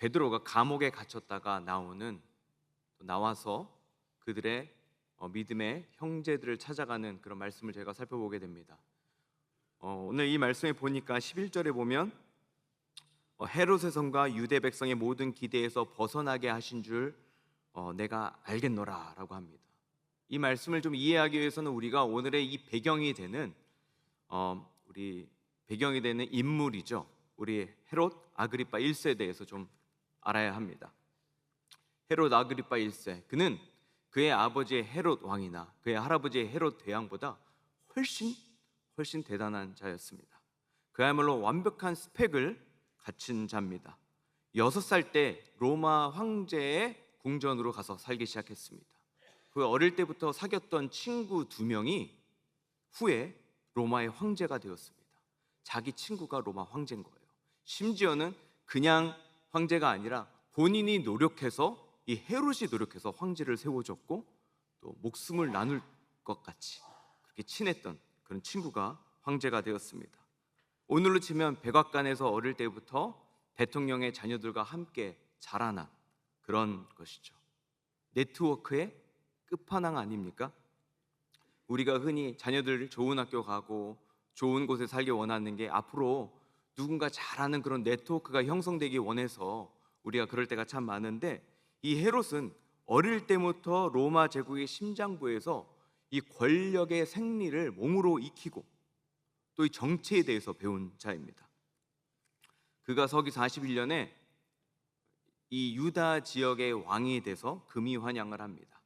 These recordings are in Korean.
베드로가 감옥에 갇혔다가 나와서 그들의 믿음의 형제들을 찾아가는 그런 말씀을 제가 살펴보게 됩니다. 오늘 이 말씀에 보니까 11절에 보면 헤롯의 성과 유대 백성의 모든 기대에서 벗어나게 하신 줄 내가 알겠노라 라고 합니다. 이 말씀을 좀 이해하기 위해서는 우리가 오늘의 이 배경이 되는 인물이죠. 우리 헤롯 아그리파 1세에 대해서 좀 알아야 합니다. 헤롯 아그리파 1세, 그는 그의 아버지의 헤롯 왕이나 그의 할아버지의 헤롯 대왕보다 훨씬 대단한 자였습니다. 그야말로 완벽한 스펙을 갖춘 자입니다. 6살 때 로마 황제의 궁전으로 가서 살기 시작했습니다. 그 어릴 때부터 사귀었던 친구 2명이 후에 로마의 황제가 되었습니다. 자기 친구가 로마 황제인 거예요. 심지어는 그냥 황제가 아니라 본인이 노력해서, 이 헤롯이 노력해서 황제를 세워줬고 또 목숨을 나눌 것 같이 그렇게 친했던 그런 친구가 황제가 되었습니다. 오늘로 치면 백악관에서 어릴 때부터 대통령의 자녀들과 함께 자라난 그런 것이죠. 네트워크의 끝판왕 아닙니까? 우리가 흔히 자녀들 좋은 학교 가고 좋은 곳에 살기 원하는 게 앞으로 누군가 잘하는 그런 네트워크가 형성되기 원해서 우리가 그럴 때가 참 많은데, 이 헤롯은 어릴 때부터 로마 제국의 심장부에서 이 권력의 생리를 몸으로 익히고 또 이 정치에 대해서 배운 자입니다. 그가 서기 41년에 이 유다 지역의 왕이 돼서 금이 환영을 합니다.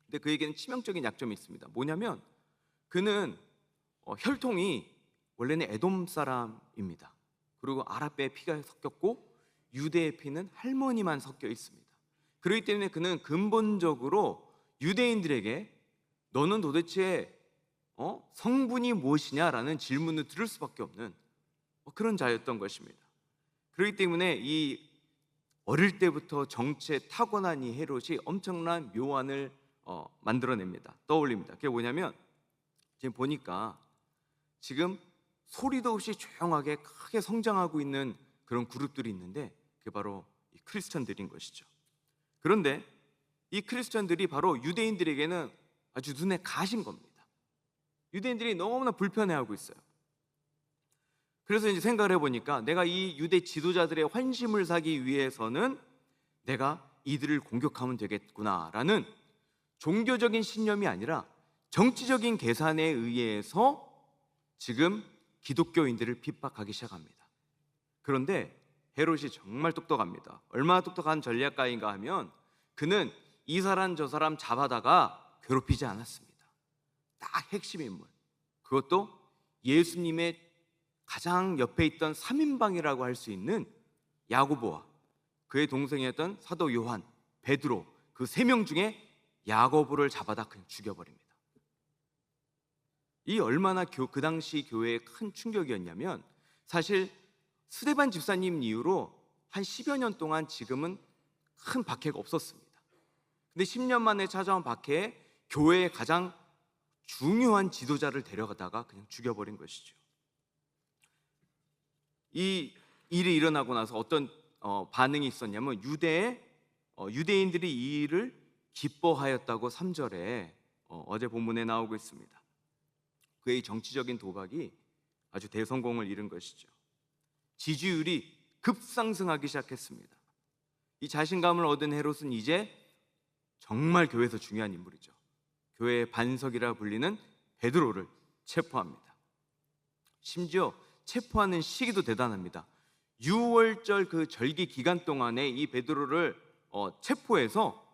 근데 그에게는 치명적인 약점이 있습니다. 뭐냐면 그는 혈통이 원래는 에돔 사람입니다. 그리고 아랍의 피가 섞였고 유대의 피는 할머니만 섞여 있습니다. 그렇기 때문에 그는 근본적으로 유대인들에게 너는 도대체 성분이 무엇이냐라는 질문을 들을 수밖에 없는 그런 자였던 것입니다. 그렇기 때문에 이 어릴 때부터 정치에 타고난 이 헤롯이 엄청난 묘안을 만들어냅니다. 떠올립니다. 그게 뭐냐면 지금 보니까 지금 소리도 없이 조용하게 크게 성장하고 있는 그런 그룹들이 있는데 그게 바로 이 크리스천들인 것이죠. 그런데 이 크리스천들이 바로 유대인들에게는 아주 눈에 가신 겁니다. 유대인들이 너무나 불편해하고 있어요. 그래서 이제 생각을 해보니까 내가 이 유대 지도자들의 환심을 사기 위해서는 내가 이들을 공격하면 되겠구나라는 종교적인 신념이 아니라 정치적인 계산에 의해서 지금 기독교인들을 핍박하기 시작합니다. 그런데 헤롯이 정말 똑똑합니다. 얼마나 똑똑한 전략가인가 하면 그는 이 사람 저 사람 잡아다가 괴롭히지 않았습니다. 딱 핵심 인물, 그것도 예수님의 가장 옆에 있던 3인방이라고 할 수 있는 야고보와 그의 동생이었던 사도 요한, 베드로, 그 3명 중에 야고보를 잡아다 그냥 죽여버립니다. 이 얼마나 그 당시 교회에 큰 충격이었냐면, 사실 스데반 집사님 이후로 한 10여 년 동안 지금은 큰 박해가 없었습니다. 근데 10년 만에 찾아온 박해에 교회의 가장 중요한 지도자를 데려가다가 그냥 죽여버린 것이죠. 이 일이 일어나고 나서 어떤 반응이 있었냐면 유대인들이 이 일을 기뻐하였다고 3절에 어제 본문에 나오고 있습니다. 그의 정치적인 도박이 아주 대성공을 이룬 것이죠. 지지율이 급상승하기 시작했습니다. 이 자신감을 얻은 헤롯은 이제 정말 교회에서 중요한 인물이죠. 교회의 반석이라 불리는 베드로를 체포합니다. 심지어 체포하는 시기도 대단합니다. 6월절 그 절기 기간 동안에 이 베드로를 체포해서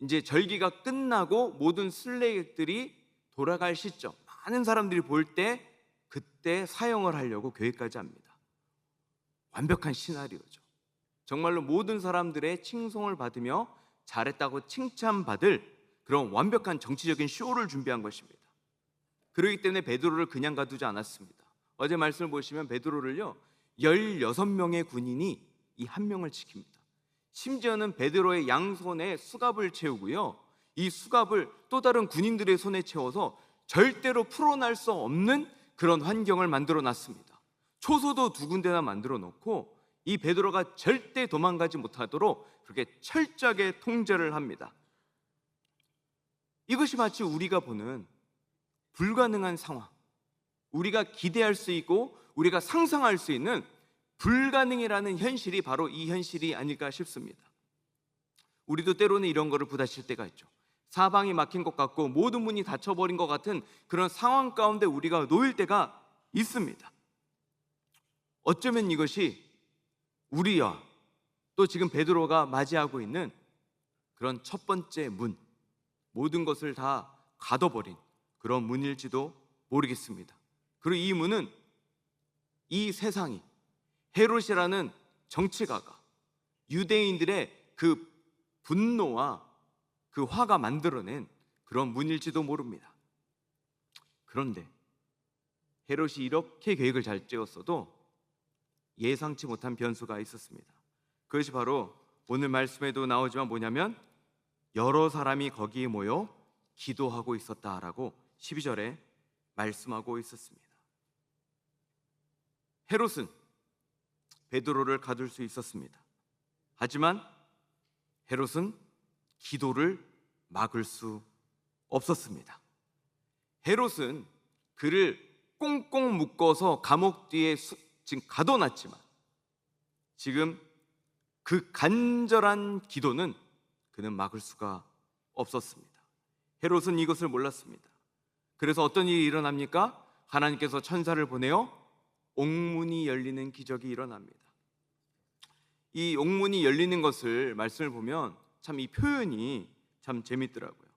이제 절기가 끝나고 모든 순례객들이 돌아갈 시점, 많은 사람들이 볼 때 그때 사형을 하려고 계획까지 합니다. 완벽한 시나리오죠. 정말로 모든 사람들의 칭송을 받으며 잘했다고 칭찬받을 그런 완벽한 정치적인 쇼를 준비한 것입니다. 그렇기 때문에 베드로를 그냥 가두지 않았습니다. 어제 말씀을 보시면 베드로를요 16명의 군인이 이 한 명을 지킵니다. 심지어는 베드로의 양손에 수갑을 채우고요, 이 수갑을 또 다른 군인들의 손에 채워서 절대로 풀어날 수 없는 그런 환경을 만들어 놨습니다. 초소도 2군데나 만들어 놓고 이 베드로가 절대 도망가지 못하도록 그렇게 철저하게 통제를 합니다. 이것이 마치 우리가 보는 불가능한 상황, 우리가 기대할 수 있고 우리가 상상할 수 있는 불가능이라는 현실이 바로 이 현실이 아닐까 싶습니다. 우리도 때로는 이런 거를 부딪힐 때가 있죠. 사방이 막힌 것 같고 모든 문이 닫혀버린 것 같은 그런 상황 가운데 우리가 놓일 때가 있습니다. 어쩌면 이것이 우리와 또 지금 베드로가 맞이하고 있는 그런 첫 번째 문, 모든 것을 다 가둬버린 그런 문일지도 모르겠습니다. 그리고 이 문은 이 세상이 헤롯이라는 정치가가 유대인들의 그 분노와 그 화가 만들어낸 그런 문일지도 모릅니다. 그런데 헤롯이 이렇게 계획을 잘 짜었어도 예상치 못한 변수가 있었습니다. 그것이 바로 오늘 말씀에도 나오지만 뭐냐면 여러 사람이 거기에 모여 기도하고 있었다라고 12절에 말씀하고 있었습니다. 헤롯은 베드로를 가둘 수 있었습니다. 하지만 헤롯은 기도를 막을 수 없었습니다. 헤롯은 그를 꽁꽁 묶어서 감옥 뒤에 지금 가둬놨지만 지금 그 간절한 기도는 그는 막을 수가 없었습니다. 헤롯은 이것을 몰랐습니다. 그래서 어떤 일이 일어납니까? 하나님께서 천사를 보내어 옥문이 열리는 기적이 일어납니다. 이 옥문이 열리는 것을 말씀을 보면 참 이 표현이 참 재밌더라고요.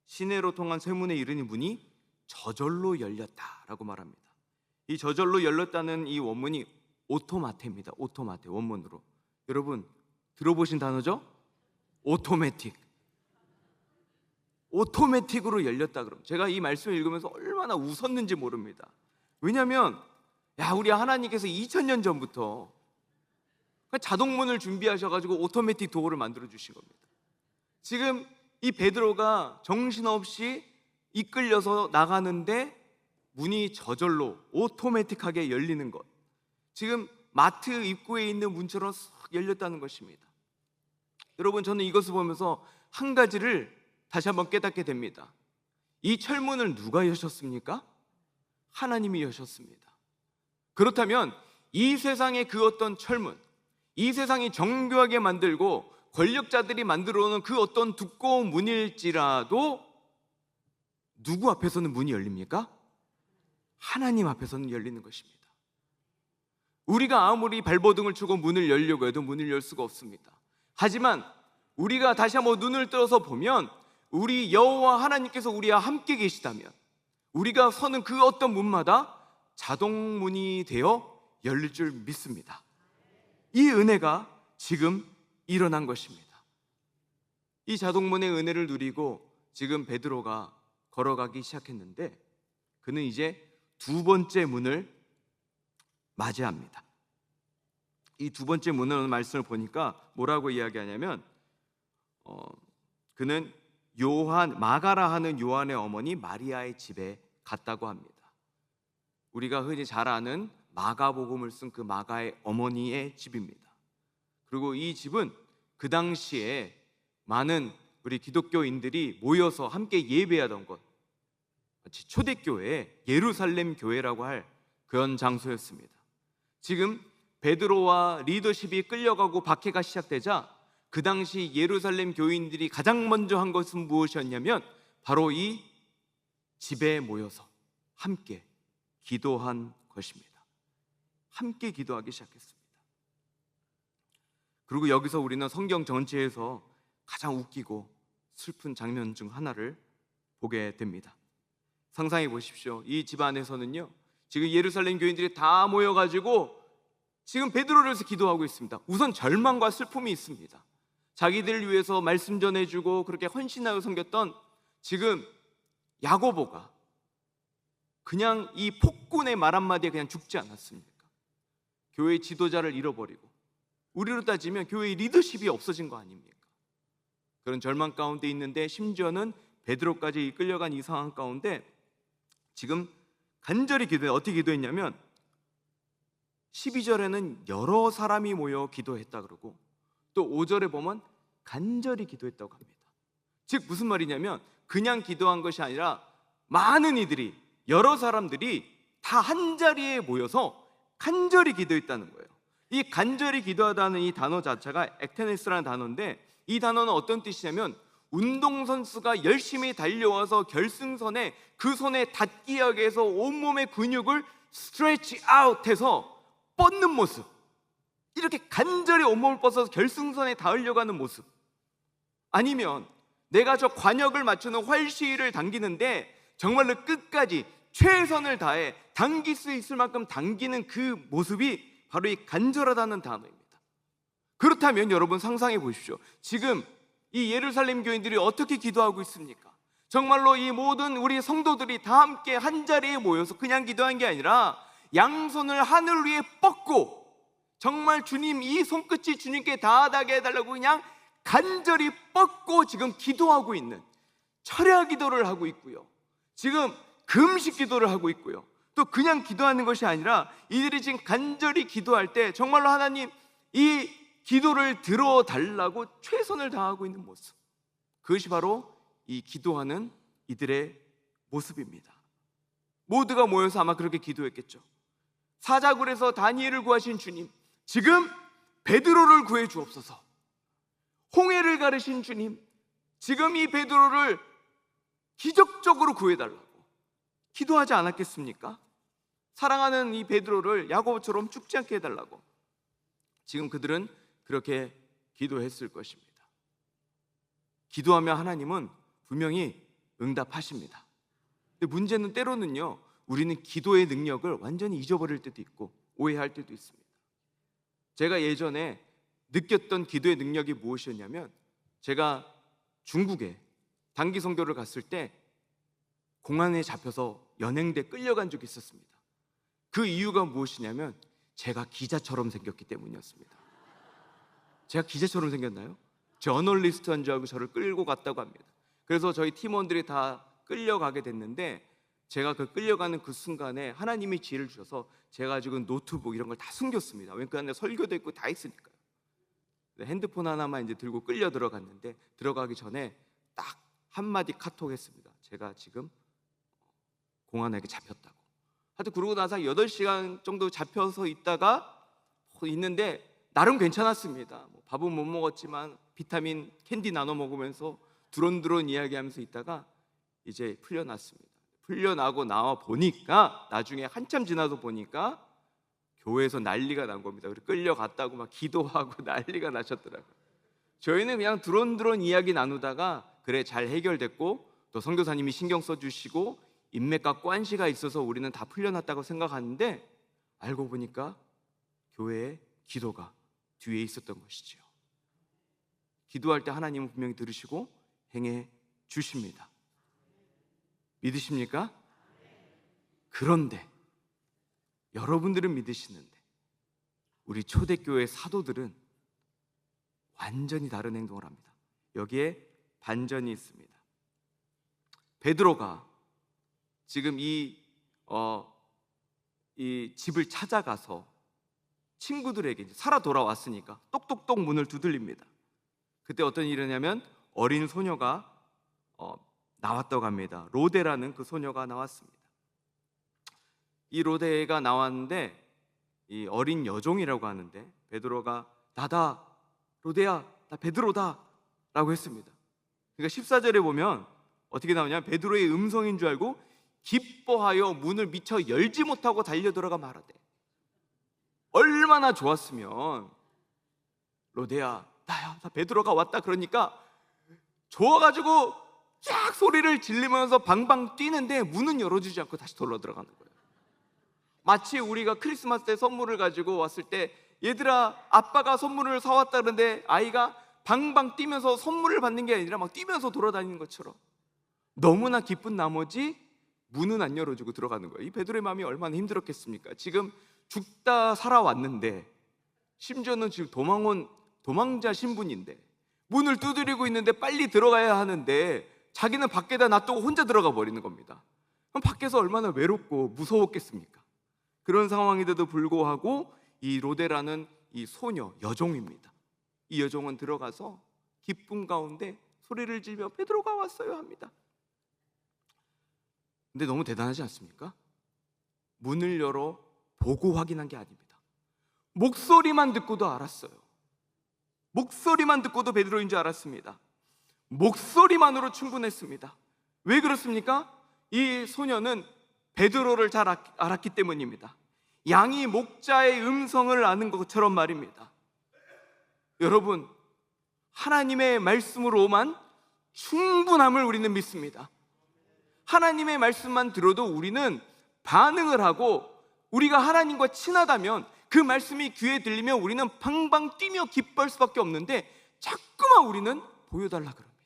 시내로 통한 쇠문에 이르니 문이 저절로 열렸다라고 말합니다. 이 저절로 열렸다는 이 원문이 오토마테입니다. 오토마테 원문으로. 여러분 들어보신 단어죠? 오토매틱. 오토매틱으로 열렸다 그럼 제가 이 말씀을 읽으면서 얼마나 웃었는지 모릅니다. 왜냐하면 우리 하나님께서 2000년 전부터 자동문을 준비하셔가지고 오토매틱 도어를 만들어 주신 겁니다. 지금 이 베드로가 정신없이 이끌려서 나가는데 문이 저절로 오토매틱하게 열리는 것, 지금 마트 입구에 있는 문처럼 싹 열렸다는 것입니다. 여러분 저는 이것을 보면서 한 가지를 다시 한번 깨닫게 됩니다. 이 철문을 누가 여셨습니까? 하나님이 여셨습니다. 그렇다면 이 세상의 그 어떤 철문, 이 세상이 정교하게 만들고 권력자들이 만들어 놓은 그 어떤 두꺼운 문일지라도 누구 앞에서는 문이 열립니까? 하나님 앞에서는 열리는 것입니다. 우리가 아무리 발버둥을 치고 문을 열려고 해도 문을 열 수가 없습니다. 하지만 우리가 다시 한번 눈을 떠서 보면 우리 여호와 하나님께서 우리와 함께 계시다면 우리가 서는 그 어떤 문마다 자동문이 되어 열릴 줄 믿습니다. 이 은혜가 지금 일어난 것입니다. 이 자동문의 은혜를 누리고 지금 베드로가 걸어가기 시작했는데 그는 이제 두 번째 문을 맞이합니다. 이 두 번째 문은 말씀을 보니까 뭐라고 이야기하냐면 그는 마가라 하는 요한의 어머니 마리아의 집에 갔다고 합니다. 우리가 흔히 잘 아는 마가복음을 쓴 그 마가의 어머니의 집입니다. 그리고 이 집은 그 당시에 많은 우리 기독교인들이 모여서 함께 예배하던 것, 마치 초대교회, 예루살렘 교회라고 할 그런 장소였습니다. 지금 베드로와 리더십이 끌려가고 박해가 시작되자 그 당시 예루살렘 교인들이 가장 먼저 한 것은 무엇이었냐면 바로 이 집에 모여서 함께 기도한 것입니다. 함께 기도하기 시작했습니다. 그리고 여기서 우리는 성경 전체에서 가장 웃기고 슬픈 장면 중 하나를 보게 됩니다. 상상해 보십시오. 이 집 안에서는요 지금 예루살렘 교인들이 다 모여가지고 지금 베드로를 위해서 기도하고 있습니다. 우선 절망과 슬픔이 있습니다. 자기들을 위해서 말씀 전해주고 그렇게 헌신하여 섬겼던 지금 야고보가 그냥 이 폭군의 말 한마디에 그냥 죽지 않았습니까? 교회의 지도자를 잃어버리고 우리로 따지면 교회의 리더십이 없어진 거 아닙니까? 그런 절망 가운데 있는데 심지어는 베드로까지 이끌려간 이 상황 가운데 지금 간절히 기도해. 어떻게 기도했냐면 12절에는 여러 사람이 모여 기도했다 그러고, 또 5절에 보면 간절히 기도했다고 합니다. 즉 무슨 말이냐면 그냥 기도한 것이 아니라 많은 이들이, 여러 사람들이 다 한자리에 모여서 간절히 기도했다는 거예요. 이 간절히 기도하다는 이 단어 자체가 액테네스라는 단어인데, 이 단어는 어떤 뜻이냐면 운동선수가 열심히 달려와서 결승선에 그 손에 닿기 하기 위해서 온몸의 근육을 스트레치 아웃해서 뻗는 모습, 이렇게 간절히 온몸을 뻗어서 결승선에 닿으려고 하는 모습, 아니면 내가 저 관역을 맞추는 활시위를 당기는데 정말로 끝까지 최선을 다해 당길 수 있을 만큼 당기는 그 모습이 바로 이 간절하다는 단어입니다. 그렇다면 여러분 상상해 보십시오. 지금 이 예루살렘 교인들이 어떻게 기도하고 있습니까? 정말로 이 모든 우리 성도들이 다 함께 한자리에 모여서 그냥 기도한 게 아니라 양손을 하늘 위에 뻗고 정말 주님, 이 손끝이 주님께 닿아가게 해달라고 그냥 간절히 뻗고 지금 기도하고 있는, 철야 기도를 하고 있고요, 지금 금식 기도를 하고 있고요, 또 그냥 기도하는 것이 아니라 이들이 지금 간절히 기도할 때 정말로 하나님 이 기도를 들어달라고 최선을 다하고 있는 모습, 그것이 바로 이 기도하는 이들의 모습입니다. 모두가 모여서 아마 그렇게 기도했겠죠. 사자굴에서 다니엘을 구하신 주님, 지금 베드로를 구해 주옵소서. 홍해를 가르신 주님, 지금 이 베드로를 기적적으로 구해달라고 기도하지 않았겠습니까? 사랑하는 이 베드로를 야고보처럼 죽지 않게 해달라고 지금 그들은 그렇게 기도했을 것입니다. 기도하면 하나님은 분명히 응답하십니다. 근데 문제는 때로는요, 우리는 기도의 능력을 완전히 잊어버릴 때도 있고 오해할 때도 있습니다. 제가 예전에 느꼈던 기도의 능력이 무엇이었냐면, 제가 중국에 단기 선교를 갔을 때 공안에 잡혀서 연행돼 끌려간 적이 있었습니다. 그 이유가 무엇이냐면 제가 기자처럼 생겼기 때문이었습니다. 제가 기자처럼 생겼나요? 저널리스트한 줄 알고 저를 끌고 갔다고 합니다. 그래서 저희 팀원들이 다 끌려가게 됐는데, 제가 그 끌려가는 그 순간에 하나님이 지혜를 주셔서 제가 지금 노트북 이런 걸 다 숨겼습니다. 왜냐면 그 안에 설교도 있고 다 있으니까요. 핸드폰 하나만 이제 들고 끌려 들어갔는데, 들어가기 전에 딱 한마디 카톡했습니다. 제가 지금 공안에게 잡혔다고. 하여튼 그러고 나서 8시간 정도 잡혀서 있는데 나름 괜찮았습니다. 밥은 못 먹었지만 비타민 캔디 나눠 먹으면서 두런두런 이야기하면서 있다가 이제 풀려났습니다. 풀려나고 나와 보니까, 나중에 한참 지나서 보니까 교회에서 난리가 난 겁니다. 그래서 끌려갔다고 막 기도하고 난리가 나셨더라고요. 저희는 그냥 두런두런 이야기 나누다가 그래 잘 해결됐고, 또 선교사님이 신경 써주시고 인맥과 관시가 있어서 우리는 다 풀려났다고 생각하는데, 알고 보니까 교회에 기도가 뒤에 있었던 것이죠. 기도할 때 하나님은 분명히 들으시고 행해 주십니다. 믿으십니까? 그런데 여러분들은 믿으시는데 우리 초대교회 사도들은 완전히 다른 행동을 합니다. 여기에 반전이 있습니다. 베드로가 지금 이 집을 찾아가서 친구들에게 이제 살아 돌아왔으니까 똑똑똑 문을 두들립니다. 그때 어떤 일이 일어나냐면 어린 소녀가 나왔다고 합니다. 로데라는 그 소녀가 나왔습니다. 이 로데가 나왔는데, 이 어린 여종이라고 하는데, 베드로가 나다, 로데야, 나 베드로다 라고 했습니다. 그러니까 14절에 보면 어떻게 나오냐면 베드로의 음성인 줄 알고 기뻐하여 문을 미처 열지 못하고 달려들어가 말하되, 얼마나 좋았으면 로데야, 나야, 나 베드로가 왔다 그러니까 좋아가지고 쫙 소리를 지르면서 방방 뛰는데 문은 열어주지 않고 다시 돌아 들어가는 거예요. 마치 우리가 크리스마스 때 선물을 가지고 왔을 때, 얘들아 아빠가 선물을 사왔다는데 아이가 방방 뛰면서 선물을 받는 게 아니라 막 뛰면서 돌아다니는 것처럼 너무나 기쁜 나머지 문은 안 열어주고 들어가는 거예요. 이 베드로의 마음이 얼마나 힘들었겠습니까? 지금 죽다 살아왔는데, 심지어는 지금 도망자 신분인데 문을 두드리고 있는데 빨리 들어가야 하는데 자기는 밖에다 놔두고 혼자 들어가 버리는 겁니다. 그럼 밖에서 얼마나 외롭고 무서웠겠습니까? 그런 상황인데도 불구하고 이 로데라는 이 소녀, 여종입니다. 이 여종은 들어가서 기쁨 가운데 소리를 지르며 베드로가 왔어요 합니다. 근데 너무 대단하지 않습니까? 문을 열어 보고 확인한 게 아닙니다. 목소리만 듣고도 알았어요. 목소리만 듣고도 베드로인 줄 알았습니다. 목소리만으로 충분했습니다. 왜 그렇습니까? 이 소녀는 베드로를 잘 알았기 때문입니다. 양이 목자의 음성을 아는 것처럼 말입니다. 여러분, 하나님의 말씀으로만 충분함을 우리는 믿습니다. 하나님의 말씀만 들어도 우리는 반응을 하고, 우리가 하나님과 친하다면 그 말씀이 귀에 들리면 우리는 방방 뛰며 기뻐할 수밖에 없는데, 자꾸만 우리는 보여달라 그럽니다.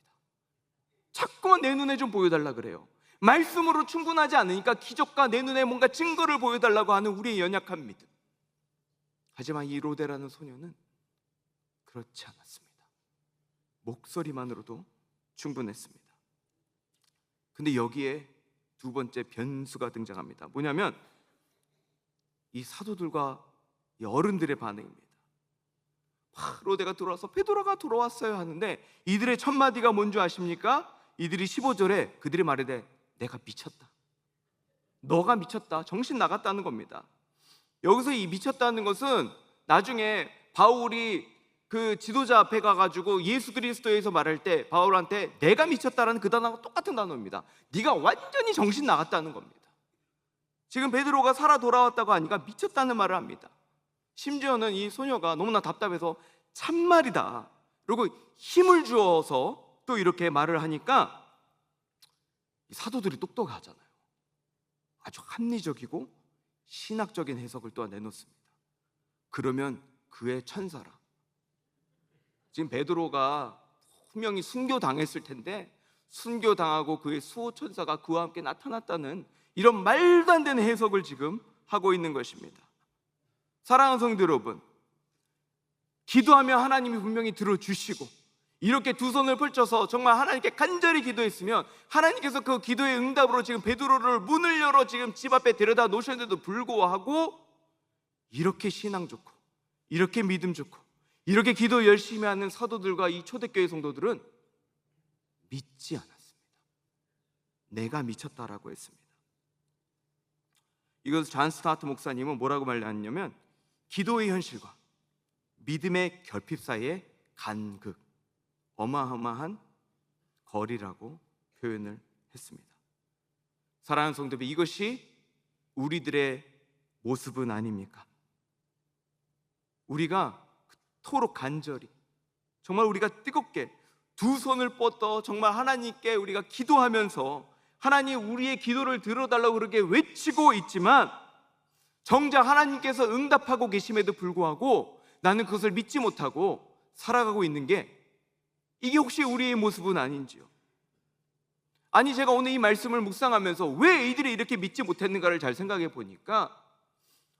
자꾸만 내 눈에 좀 보여달라 그래요. 말씀으로 충분하지 않으니까 기적과 내 눈에 뭔가 증거를 보여달라고 하는 우리의 연약한 믿음. 하지만 이 로데라는 소녀는 그렇지 않았습니다. 목소리만으로도 충분했습니다. 근데 여기에 두 번째 변수가 등장합니다. 뭐냐면 이 사도들과 이 어른들의 반응입니다. 로데가 들어와서 베드로가 돌아왔어요 하는데, 이들의 첫 마디가 뭔지 아십니까? 이들이 15절에 그들이 말하되 내가 미쳤다, 너가 미쳤다, 정신 나갔다는 겁니다. 여기서 이 미쳤다는 것은 나중에 바울이 그 지도자 앞에 가가지고 예수 그리스도에서 말할 때 바울한테 내가 미쳤다라는 그 단어가 똑같은 단어입니다. 네가 완전히 정신 나갔다는 겁니다. 지금 베드로가 살아 돌아왔다고 하니까 미쳤다는 말을 합니다. 심지어는 이 소녀가 너무나 답답해서 참말이다, 그리고 힘을 주어서 또 이렇게 말을 하니까 사도들이 똑똑하잖아요. 아주 합리적이고 신학적인 해석을 또한 내놓습니다. 그러면 그의 천사라. 지금 베드로가 분명히 순교당했을 텐데 순교당하고 그의 수호천사가 그와 함께 나타났다는 이런 말도 안 되는 해석을 지금 하고 있는 것입니다. 사랑하는 성도 여러분, 기도하면 하나님이 분명히 들어주시고, 이렇게 두 손을 펼쳐서 정말 하나님께 간절히 기도했으면 하나님께서 그 기도의 응답으로 지금 베드로를 문을 열어 지금 집 앞에 데려다 놓으셨는데도 불구하고, 이렇게 신앙 좋고 이렇게 믿음 좋고 이렇게 기도 열심히 하는 사도들과 이 초대교회 성도들은 믿지 않았습니다. 내가 미쳤다라고 했습니다. 이것을 존 스타트 목사님은 뭐라고 말하냐면, 기도의 현실과 믿음의 결핍 사이의 간극, 어마어마한 거리라고 표현을 했습니다. 사랑하는 성도들, 이것이 우리들의 모습은 아닙니까? 우리가 그토록 간절히, 정말 우리가 뜨겁게 두 손을 뻗어 정말 하나님께 우리가 기도하면서 하나님 우리의 기도를 들어달라고 그렇게 외치고 있지만, 정작 하나님께서 응답하고 계심에도 불구하고 나는 그것을 믿지 못하고 살아가고 있는 게, 이게 혹시 우리의 모습은 아닌지요? 아니, 제가 오늘 이 말씀을 묵상하면서 왜 이들이 이렇게 믿지 못했는가를 잘 생각해 보니까,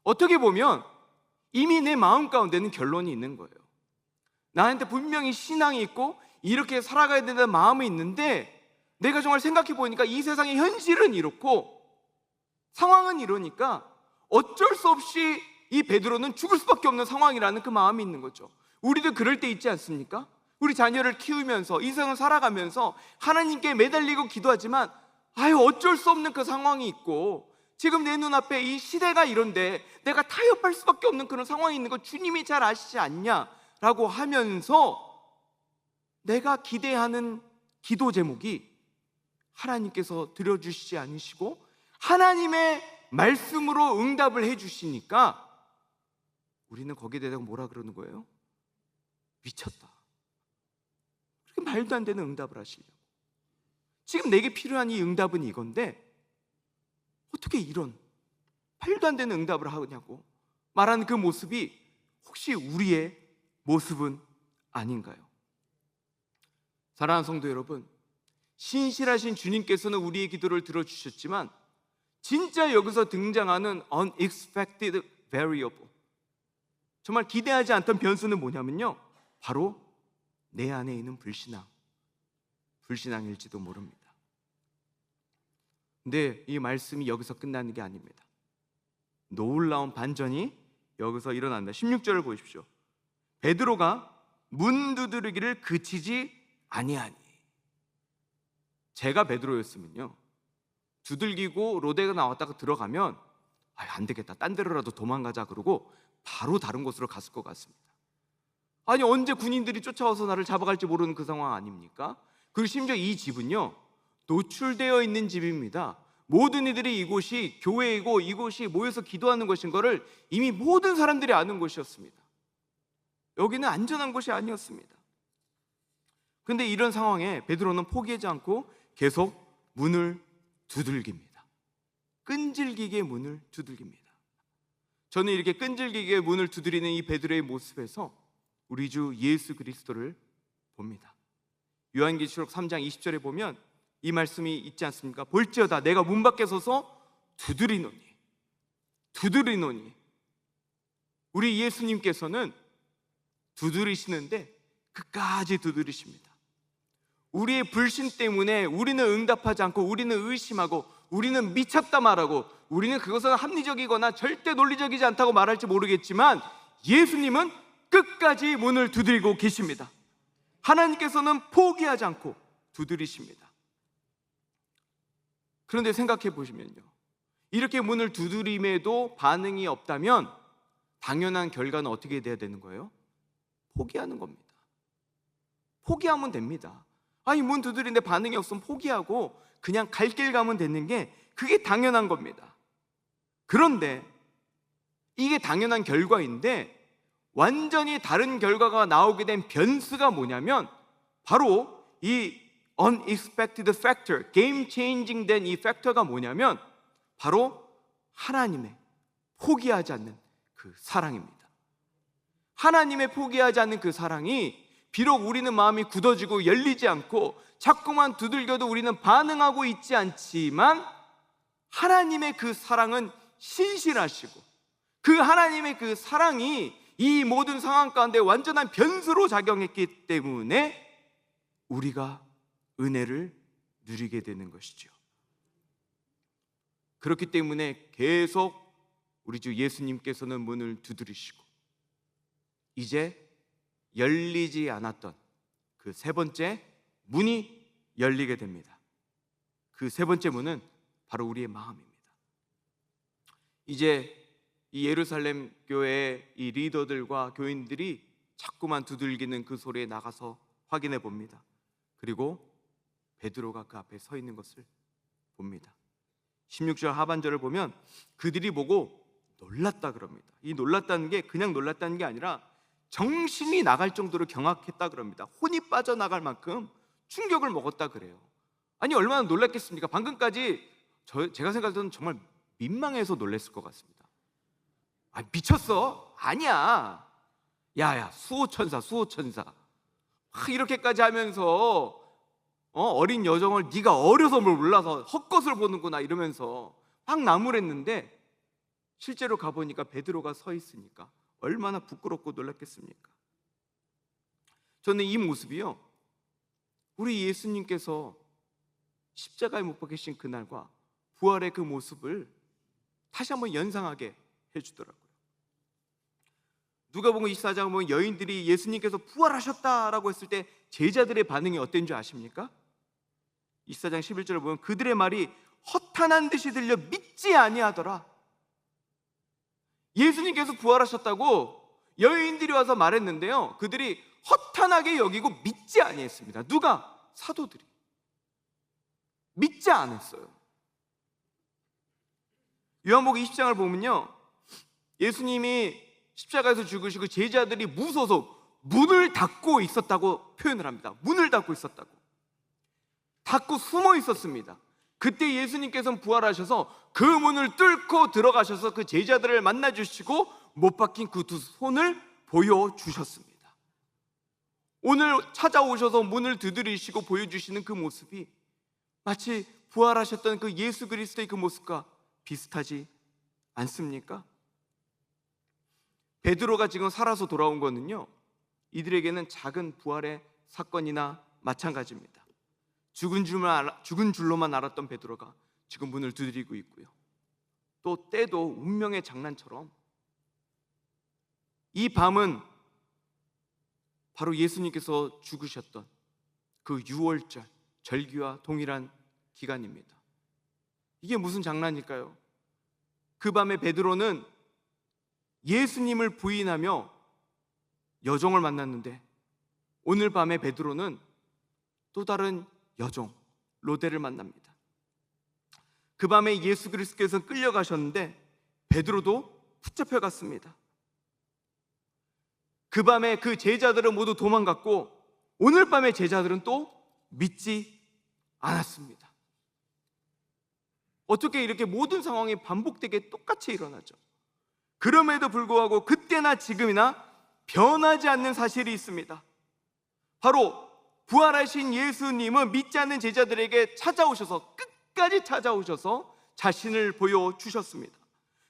어떻게 보면 이미 내 마음 가운데는 결론이 있는 거예요. 나한테 분명히 신앙이 있고 이렇게 살아가야 된다는 마음이 있는데, 내가 정말 생각해 보니까 이 세상의 현실은 이렇고 상황은 이러니까 어쩔 수 없이 이 베드로는 죽을 수밖에 없는 상황이라는 그 마음이 있는 거죠. 우리도 그럴 때 있지 않습니까? 우리 자녀를 키우면서 이 세상을 살아가면서 하나님께 매달리고 기도하지만 어쩔 수 없는 그 상황이 있고, 지금 내 눈앞에 이 시대가 이런데 내가 타협할 수밖에 없는 그런 상황이 있는 거 주님이 잘 아시지 않냐라고 하면서 내가 기대하는 기도 제목이 하나님께서 들어주시지 않으시고 하나님의 말씀으로 응답을 해주시니까 우리는 거기에 대해서 뭐라 그러는 거예요? 미쳤다. 그렇게 말도 안 되는 응답을 하시려고. 지금 내게 필요한 이 응답은 이건데 어떻게 이런 말도 안 되는 응답을 하냐고 말하는 그 모습이 혹시 우리의 모습은 아닌가요? 사랑하는 성도 여러분, 신실하신 주님께서는 우리의 기도를 들어주셨지만 진짜 여기서 등장하는 unexpected variable, 정말 기대하지 않던 변수는 뭐냐면요, 바로 내 안에 있는 불신앙일지도 모릅니다. 근데 이 말씀이 여기서 끝나는 게 아닙니다. 놀라운 반전이 여기서 일어난다. 16절을 보십시오. 베드로가 문 두드리기를 그치지 아니하니. 제가 베드로였으면요, 두들기고 로데가 나왔다가 들어가면 안 되겠다, 딴 데로라도 도망가자 그러고 바로 다른 곳으로 갔을 것 같습니다. 아니, 언제 군인들이 쫓아와서 나를 잡아갈지 모르는 그 상황 아닙니까? 그리고 심지어 이 집은요, 노출되어 있는 집입니다. 모든 이들이 이곳이 교회이고 이곳이 모여서 기도하는 것인 것을 이미 모든 사람들이 아는 곳이었습니다. 여기는 안전한 곳이 아니었습니다. 그런데 이런 상황에 베드로는 포기하지 않고 계속 문을 두들깁니다. 끈질기게 문을 두들깁니다. 저는 이렇게 끈질기게 문을 두드리는 이 베드로의 모습에서 우리 주 예수 그리스도를 봅니다. 요한계시록 3장 20절에 보면 이 말씀이 있지 않습니까? 볼지어다 내가 문 밖에 서서 두드리노니. 우리 예수님께서는 두드리시는데 끝까지 두드리십니다. 우리의 불신 때문에 우리는 응답하지 않고 우리는 의심하고 우리는 미쳤다 말하고 우리는 그것은 합리적이거나 절대 논리적이지 않다고 말할지 모르겠지만 예수님은 끝까지 문을 두드리고 계십니다. 하나님께서는 포기하지 않고 두드리십니다. 그런데 생각해 보시면요, 이렇게 문을 두드림에도 반응이 없다면 당연한 결과는 어떻게 돼야 되는 거예요? 포기하는 겁니다. 포기하면 됩니다. 아니, 문 두드리는데 반응이 없으면 포기하고 그냥 갈 길 가면 되는 게 그게 당연한 겁니다. 그런데 이게 당연한 결과인데 완전히 다른 결과가 나오게 된 변수가 뭐냐면 바로 이 unexpected factor, game changing 된 이 팩터가 뭐냐면 바로 하나님의 포기하지 않는 그 사랑입니다. 하나님의 포기하지 않는 그 사랑이 비록 우리는 마음이 굳어지고 열리지 않고 자꾸만 두들겨도 우리는 반응하고 있지 않지만 하나님의 그 사랑은 신실하시고 그 하나님의 그 사랑이 이 모든 상황 가운데 완전한 변수로 작용했기 때문에 우리가 은혜를 누리게 되는 것이죠. 그렇기 때문에 계속 우리 주 예수님께서는 문을 두드리시고 이제 열리지 않았던 그 세 번째 문이 열리게 됩니다. 그 세 번째 문은 바로 우리의 마음입니다. 이제 이 예루살렘 교회의 이 리더들과 교인들이 자꾸만 두들기는 그 소리에 나가서 확인해 봅니다. 그리고 베드로가 그 앞에 서 있는 것을 봅니다. 16절 하반절을 보면 그들이 보고 놀랐다 그럽니다. 이 놀랐다는 게 그냥 놀랐다는 게 아니라 정신이 나갈 정도로 경악했다 그럽니다. 혼이 빠져나갈 만큼 충격을 먹었다 그래요. 아니, 얼마나 놀랐겠습니까? 방금까지 제가 생각할 때는 정말 민망해서 놀랐을 것 같습니다. 미쳤어? 아니야. 야야, 수호천사. 이렇게까지 하면서 어린 여정을 네가 어려서 뭘 몰라서 헛것을 보는구나 이러면서 막 나무랬는데 실제로 가보니까 베드로가 서 있으니까 얼마나 부끄럽고 놀랐겠습니까? 저는 이 모습이요, 우리 예수님께서 십자가에 못 박히신 그날과 부활의 그 모습을 다시 한번 연상하게 해주더라고요. 누가복음 24장을 보면 여인들이 예수님께서 부활하셨다라고 했을 때 제자들의 반응이 어땠는 줄 아십니까? 24장 11절을 보면 그들의 말이 허탄한 듯이 들려 믿지 아니하더라. 예수님께서 부활하셨다고 여인들이 와서 말했는데요, 그들이 허탄하게 여기고 믿지 아니했습니다. 누가? 사도들이 믿지 않았어요. 요한복음 20장을 보면요, 예수님이 십자가에서 죽으시고 제자들이 무서워서 문을 닫고 있었다고 표현을 합니다. 문을 닫고 있었다고, 닫고 숨어 있었습니다. 그때 예수님께서는 부활하셔서 그 문을 뚫고 들어가셔서 그 제자들을 만나 주시고 못 박힌 그 두 손을 보여주셨습니다. 오늘 찾아오셔서 문을 두드리시고 보여주시는 그 모습이 마치 부활하셨던 그 예수 그리스도의 그 모습과 비슷하지 않습니까? 베드로가 지금 살아서 돌아온 거는요, 이들에게는 작은 부활의 사건이나 마찬가지입니다. 죽은 줄로만 알았던 베드로가 지금 문을 두드리고 있고요, 또 때도 운명의 장난처럼 이 밤은 바로 예수님께서 죽으셨던 그 6월절 절기와 동일한 기간입니다. 이게 무슨 장난일까요? 그 밤에 베드로는 예수님을 부인하며 여종을 만났는데, 오늘 밤에 베드로는 또 다른 여종 로데를 만납니다. 그 밤에 예수 그리스도께서 끌려가셨는데 베드로도 붙잡혀 갔습니다. 그 밤에 그 제자들은 모두 도망갔고, 오늘 밤에 제자들은 또 믿지 않았습니다. 어떻게 이렇게 모든 상황이 반복되게 똑같이 일어나죠? 그럼에도 불구하고 그때나 지금이나 변하지 않는 사실이 있습니다. 바로 부활하신 예수님은 믿지 않는 제자들에게 찾아오셔서, 끝까지 찾아오셔서 자신을 보여주셨습니다.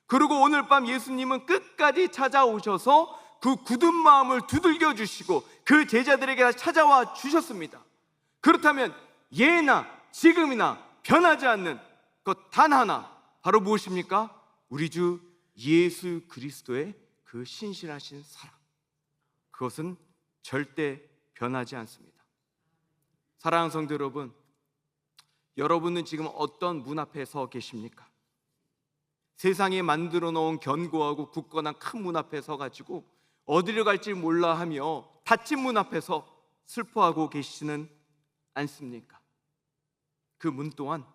그리고 오늘 밤 예수님은 끝까지 찾아오셔서 그 굳은 마음을 두들겨 주시고 그 제자들에게 찾아와 주셨습니다. 그렇다면 예나 지금이나 변하지 않는 것 단 하나, 바로 무엇입니까? 우리 주 예수 그리스도의 그 신실하신 사랑, 그것은 절대 변하지 않습니다. 사랑하는 성도 여러분, 여러분은 지금 어떤 문 앞에 서 계십니까? 세상에 만들어 놓은 견고하고 굳건한 큰 문 앞에 서 가지고 어디로 갈지 몰라 하며 닫힌 문 앞에서 슬퍼하고 계시지는 않습니까? 그 문 또한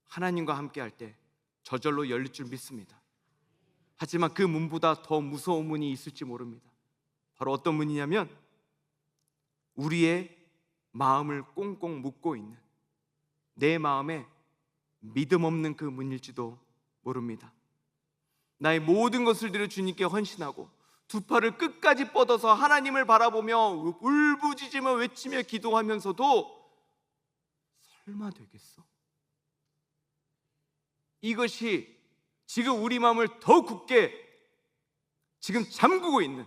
하나님과 함께 할 때 저절로 열릴 줄 믿습니다. 하지만 그 문보다 더 무서운 문이 있을지 모릅니다. 바로 어떤 문이냐면 우리의 마음을 꽁꽁 묶고 있는, 내 마음에 믿음 없는 그 문일지도 모릅니다. 나의 모든 것을 들여 주님께 헌신하고 두 팔을 끝까지 뻗어서 하나님을 바라보며 울부짖으며 외치며 기도하면서도 설마 되겠어? 이것이 지금 우리 마음을 더 굳게 지금 잠그고 있는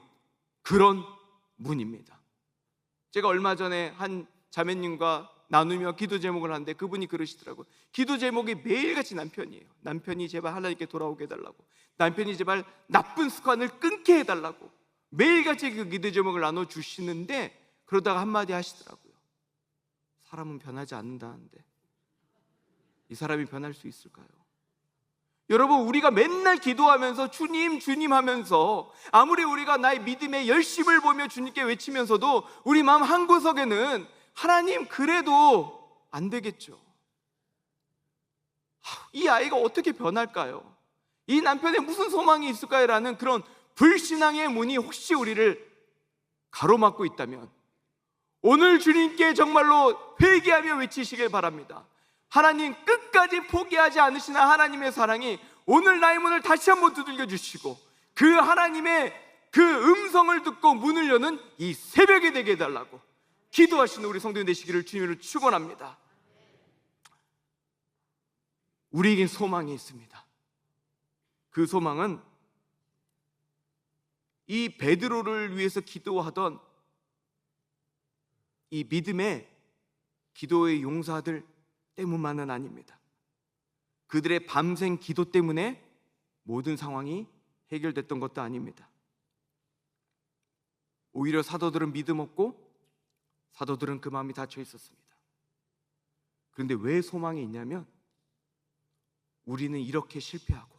그런 문입니다. 제가 얼마 전에 한 자매님과 나누며 기도 제목을 하는데 그분이 그러시더라고요. 기도 제목이 매일같이 남편이에요. 남편이 제발 하나님께 돌아오게 해달라고, 남편이 제발 나쁜 습관을 끊게 해달라고 매일같이 그 기도 제목을 나눠주시는데, 그러다가 한마디 하시더라고요. 사람은 변하지 않는다는데 이 사람이 변할 수 있을까요? 여러분, 우리가 맨날 기도하면서 주님 주님 하면서 아무리 우리가 나의 믿음의 열심을 보며 주님께 외치면서도 우리 마음 한구석에는 하나님 그래도 안 되겠죠. 이 아이가 어떻게 변할까요? 이 남편에 무슨 소망이 있을까요? 라는 그런 불신앙의 문이 혹시 우리를 가로막고 있다면 오늘 주님께 정말로 회개하며 외치시길 바랍니다. 하나님, 끝까지 포기하지 않으시나 하나님의 사랑이 오늘 나의 문을 다시 한번 두들겨 주시고 그 하나님의 그 음성을 듣고 문을 여는 이 새벽이 되게 해달라고 기도하시는 우리 성도님 되시기를 주님으로 축원합니다. 우리에겐 소망이 있습니다. 그 소망은 이 베드로를 위해서 기도하던 이 믿음의 기도의 용사들 때문만은 아닙니다. 그들의 밤샘 기도 때문에 모든 상황이 해결됐던 것도 아닙니다. 오히려 사도들은 믿음 없고 사도들은 그 마음이 닫혀 있었습니다. 그런데 왜 소망이 있냐면 우리는 이렇게 실패하고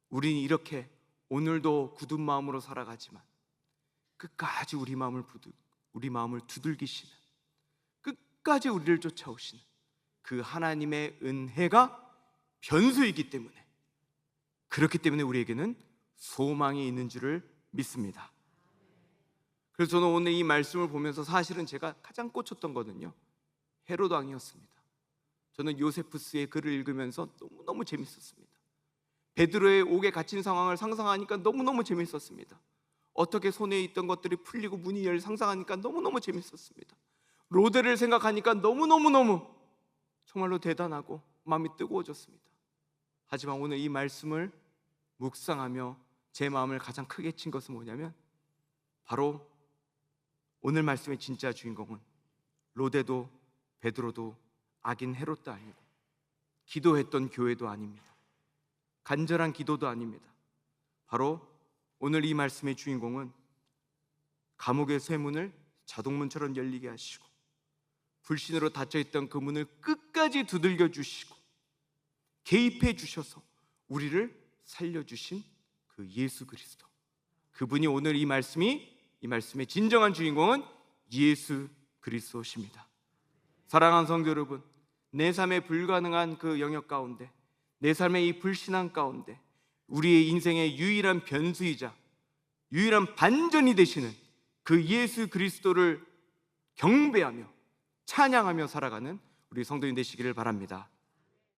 우리는 이렇게 오늘도 굳은 마음으로 살아가지만 끝까지 우리 마음을 두들기시는, 끝까지 우리를 쫓아오시는 그 하나님의 은혜가 변수이기 때문에, 그렇기 때문에 우리에게는 소망이 있는 줄을 믿습니다. 그래서 저는 오늘 이 말씀을 보면서 사실은 제가 가장 꽂혔던 거는요, 헤롯 왕이었습니다. 저는 요세푸스의 글을 읽으면서 너무너무 재밌었습니다. 베드로의 옥에 갇힌 상황을 상상하니까 너무너무 재밌었습니다. 어떻게 손에 있던 것들이 풀리고 문이 열릴 상상하니까 너무너무 재밌었습니다. 로데를 생각하니까 너무너무 정말로 대단하고 마음이 뜨거워졌습니다. 하지만 오늘 이 말씀을 묵상하며 제 마음을 가장 크게 친 것은 뭐냐면 바로 오늘 말씀의 진짜 주인공은 로데도 베드로도 악인 헤롯도 아니고 기도했던 교회도 아닙니다. 간절한 기도도 아닙니다. 바로 오늘 이 말씀의 주인공은 감옥의 쇠문을 자동문처럼 열리게 하시고 불신으로 닫혀있던 그 문을 끝까지 두들겨 주시고 개입해 주셔서 우리를 살려주신 그 예수 그리스도, 그분이 오늘 이 말씀의 진정한 주인공은 예수 그리스도십니다. 사랑하는 성도 여러분, 내 삶에 불가능한 그 영역 가운데, 내 삶의 이 불신앙 가운데 우리의 인생의 유일한 변수이자 유일한 반전이 되시는 그 예수 그리스도를 경배하며 찬양하며 살아가는 우리 성도님 되시기를 바랍니다.